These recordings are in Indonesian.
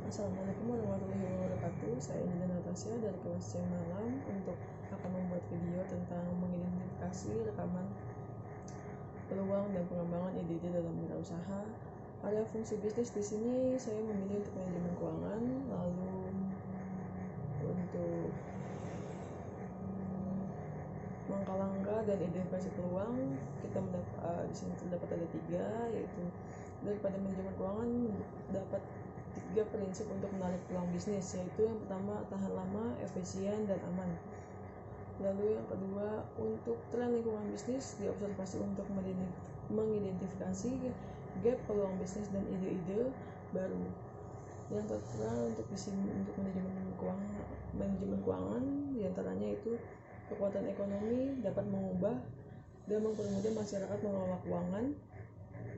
Assalamualaikum warahmatullahi wabarakatuh. Saya Nina Natasha dari kelas C Malam untuk akan membuat video tentang mengidentifikasi rekaman peluang dan pengembangan ide-ide dalam wirausaha. Area fungsi bisnis di sini saya memilih untuk manajemen keuangan, lalu untuk langkah-langkah dan identifikasi peluang kita di sini terdapat ada 3, yaitu daripada manajemen keuangan dapat 3 prinsip untuk menarik peluang bisnis, yaitu yang pertama tahan lama, efisien, dan aman. Lalu yang kedua, untuk tren lingkungan bisnis diobservasi untuk mengidentifikasi gap peluang bisnis dan ide-ide baru. Yang tertera untuk manajemen keuangan diantaranya itu kekuatan ekonomi dapat mengubah dan mempermudah masyarakat mengelola keuangan,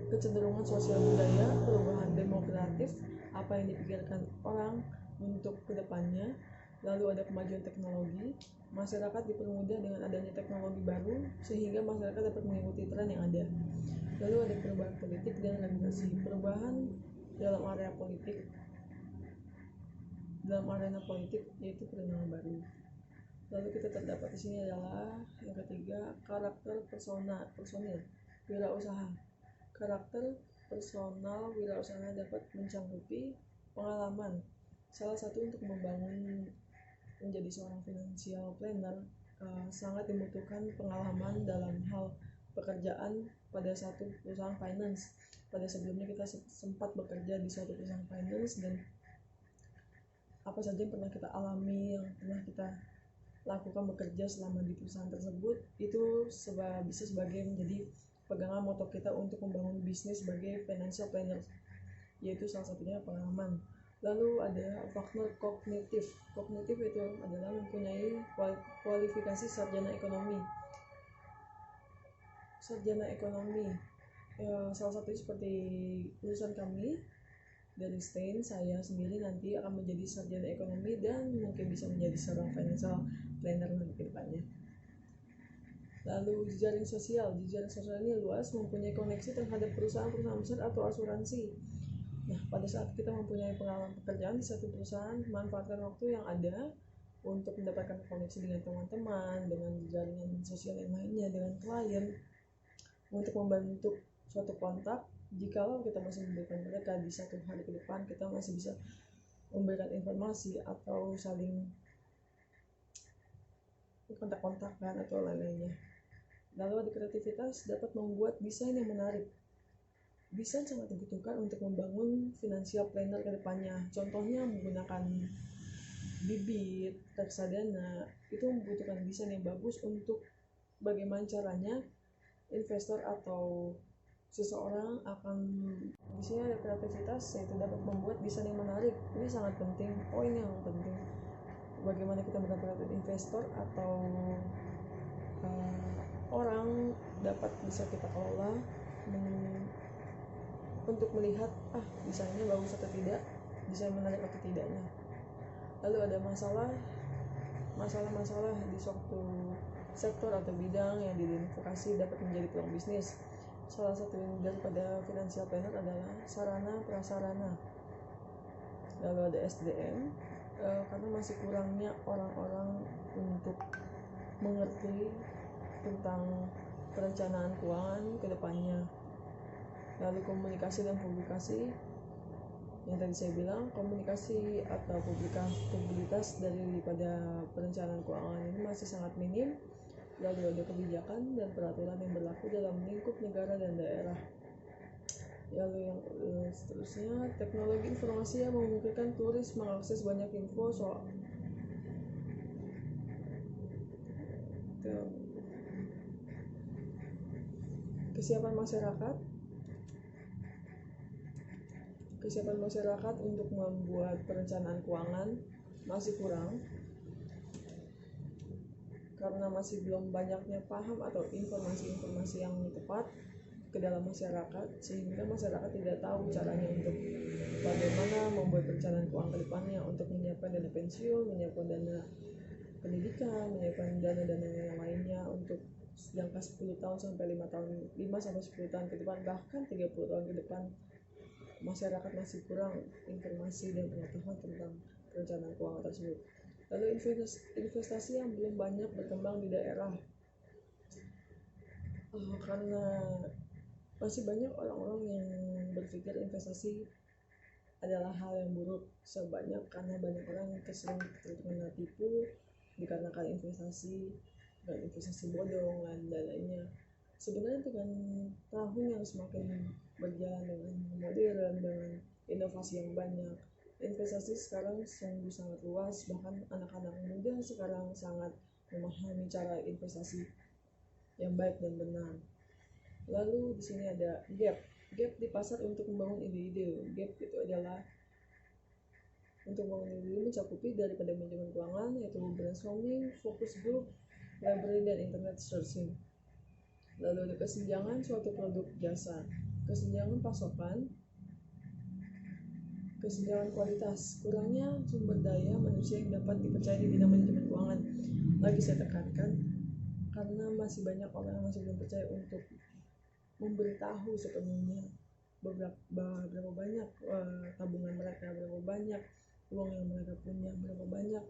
kecenderungan sosial budaya, perubahan demokratif, apa yang dipikirkan orang untuk kedepannya. Lalu ada kemajuan teknologi, masyarakat dipermudah dengan adanya teknologi baru sehingga masyarakat dapat mengikuti tren yang ada. Lalu ada perubahan politik dan regulasi, perubahan dalam arena politik yaitu perundangan baru. Lalu kita terdapat di sini adalah yang ketiga, karakter personil wirausaha. Karakter personal wirausaha dapat mencangkupi pengalaman. Salah satu untuk membangun menjadi seorang financial planner sangat dibutuhkan pengalaman dalam hal pekerjaan pada satu perusahaan finance. Pada sebelumnya kita sempat bekerja di suatu perusahaan finance, dan apa saja yang pernah kita alami, yang pernah kita lakukan bekerja selama di perusahaan tersebut, itu bisa sebagai menjadi pegangan moto kita untuk membangun bisnis sebagai financial planner, yaitu salah satunya pengalaman. Lalu ada faktor kognitif. Kognitif itu adalah mempunyai kualifikasi sarjana ekonomi. Salah satunya seperti lulusan kami dari STAIN, saya sendiri nanti akan menjadi sarjana ekonomi dan mungkin bisa menjadi seorang financial planner nanti ke depannya. Lalu jejaring sosial ini luas, mempunyai koneksi terhadap perusahaan-perusahaan besar atau asuransi. Nah, pada saat kita mempunyai pengalaman pekerjaan di satu perusahaan, manfaatkan waktu yang ada untuk mendapatkan koneksi dengan teman-teman, dengan jaringan sosial yang lainnya, dengan klien, untuk membentuk suatu kontak. Jikalau kita masih memberikan mereka di satu hari ke depan, kita masih bisa memberikan informasi atau saling kontak-kontakan atau lain-lainnya. Lalu ada kreativitas, dapat membuat desain yang menarik. Desain sangat dibutuhkan untuk membangun financial planner ke depannya. Contohnya menggunakan bibit, reksadana, itu membutuhkan desain yang bagus untuk bagaimana caranya investor atau seseorang akan. Di sini ada kreativitas, yaitu dapat membuat desain yang menarik. Ini sangat penting, poin yang penting. Bagaimana kita mendapatkan investor atau orang dapat bisa kita kelola untuk melihat desainnya bagus atau tidak, desain menarik atau tidaknya. Lalu ada masalah di suatu sektor atau bidang yang diidentifikasi dapat menjadi peluang bisnis. Salah satu daripada financial planner adalah sarana prasarana. Lalu ada SDM, karena masih kurangnya orang-orang untuk mengerti tentang perencanaan keuangan ke depannya. Lalu komunikasi dan publikasi, yang tadi saya bilang, komunikasi atau publikitas daripada perencanaan keuangan ini masih sangat minim. Lalu ada kebijakan dan peraturan yang berlaku dalam lingkup negara dan daerah. Lalu yang seterusnya, teknologi informasi yang memungkinkan turis mengakses banyak info soal kesiapan masyarakat untuk membuat perencanaan keuangan masih kurang, karena masih belum banyaknya paham atau informasi-informasi yang tepat ke dalam masyarakat, sehingga masyarakat tidak tahu caranya untuk bagaimana membuat perencanaan keuangan ke depannya, untuk menyiapkan dana pensiun, menyiapkan dana pendidikan, menyiapkan dana-dana yang lainnya untuk jangka 10 tahun sampai 5 sampai 10 tahun ke depan, bahkan 30 tahun ke depan. masyarakat masih kurang informasi dan pengetahuan tentang perencanaan keuangan tersebut. Lalu investasi yang belum banyak berkembang di daerah, karena masih banyak orang-orang yang berpikir investasi adalah hal yang buruk karena banyak orang yang terkena tipu dikarenakan investasi bodong dan lainnya. Sebenarnya dengan tahun yang semakin berjalan dengan modern dengan inovasi yang banyak, investasi sekarang sungguh sangat luas, bahkan anak-anak muda sekarang sangat memahami cara investasi yang baik dan benar. Lalu di sini ada gap di pasar untuk membangun ide-ide. Gap itu adalah untuk membangun ide-ide mencakupi daripada manajemen keuangan, yaitu brainstorming, focus group, library, dan internet searching. Lalu ada kesenjangan suatu produk jasa, kesenjangan pasokan, kesenjangan kualitas, kurangnya sumber daya manusia yang dapat dipercaya di bidang manajemen keuangan. Lagi saya tekankan, karena masih banyak orang yang masih belum percaya untuk memberitahu sepenuhnya berapa banyak tabungan mereka, berapa banyak uang yang mereka punya, berapa banyak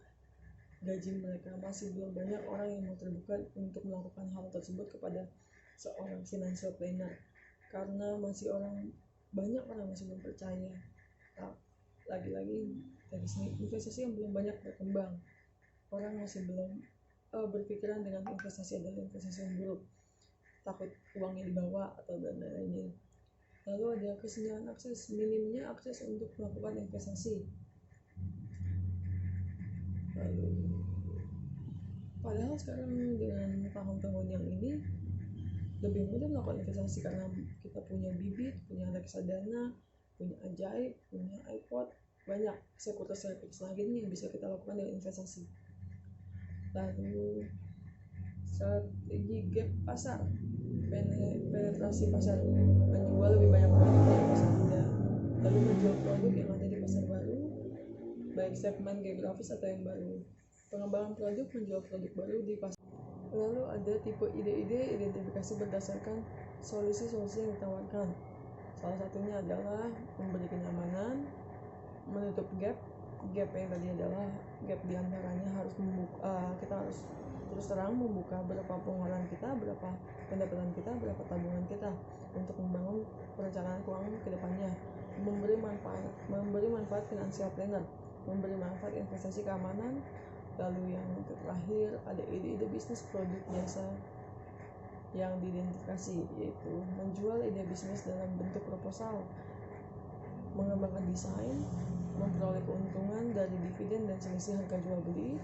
gaji mereka. Masih belum banyak orang yang mau terbuka untuk melakukan hal tersebut kepada seorang financial planner, karena banyak orang masih belum percaya. Lagi-lagi dari sini investasi yang belum banyak berkembang, orang masih belum berpikiran dengan investasi adalah investasi yang buruk, takut uangnya dibawa atau dan lainnya. Lalu ada kesenjangan akses, minimnya akses untuk melakukan investasi. Lalu padahal sekarang dengan tahun-tahun yang ini lebih mudah melakukan investasi karena kita punya bibit, punya reksadana, punya ajaib, punya iPod, banyak sekuritas lagi nih yang bisa kita lakukan dengan investasi. Lalu strategi gap pasar, penetrasi pasar, menjual lebih banyak produk di pasar muda, lalu menjual produk yang ada di pasar baru, baik segmen geografis atau yang baru. Pengembangan produk, menjual produk baru di pasar. Lalu ada tipe ide-ide, identifikasi berdasarkan solusi-solusi yang ditawarkan. Salah satunya adalah memberi kenyamanan, menutup gap yang tadi adalah gap diantaranya harus kita harus terus terang membuka berapa pengeluaran kita, berapa pendapatan kita, berapa tabungan kita untuk membangun perencanaan keuangan ke depannya. Memberi manfaat financial planner, memberi manfaat investasi keamanan. Lalu yang terakhir ada ide-ide bisnis produk jasa yang diidentifikasi, yaitu menjual ide bisnis dalam bentuk proposal, mengembangkan desain, memperoleh keuntungan dari dividen dan selisih harga jual beli,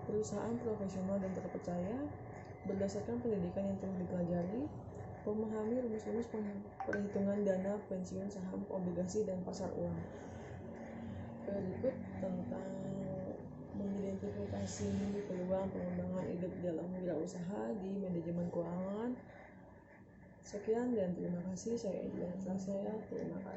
perusahaan profesional dan terpercaya, berdasarkan pendidikan yang telah dipelajari, memahami rumus-rumus perhitungan dana pensiun, saham, obligasi, dan pasar uang. Berikut tentang mengidentifikasi peluang pengembangan ide dalam wirausaha di manajemen keuangan. Sekian dan terima kasih. Saya Edwin Fransaya. Terima kasih.